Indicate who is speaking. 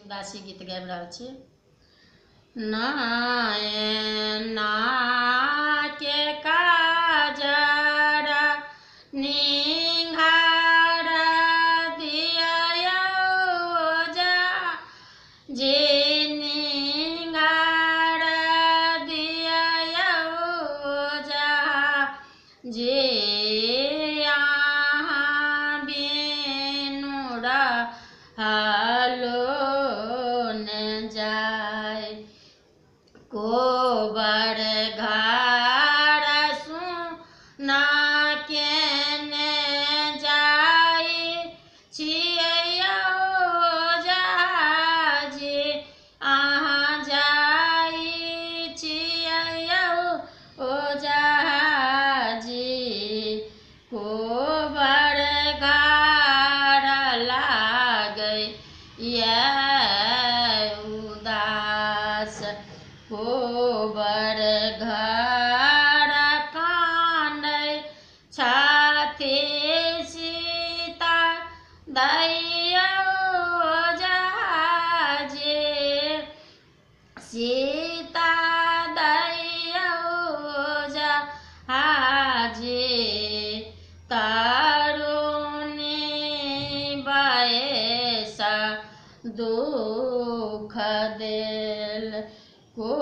Speaker 1: दासी गीत गाबि रहल छी। नाके काजर निंघार दिया जा जे निंघार दिया जा जे यहाँ बिनु रहलो न जाय कोबर घर सुना केने जाय छियै जे अहाँ जाय छियै जे कोबर घर लागै उदास कोबर घर कानै छथि सीता दैया जे सीता दैया जे तरुणी बयस दुख देल को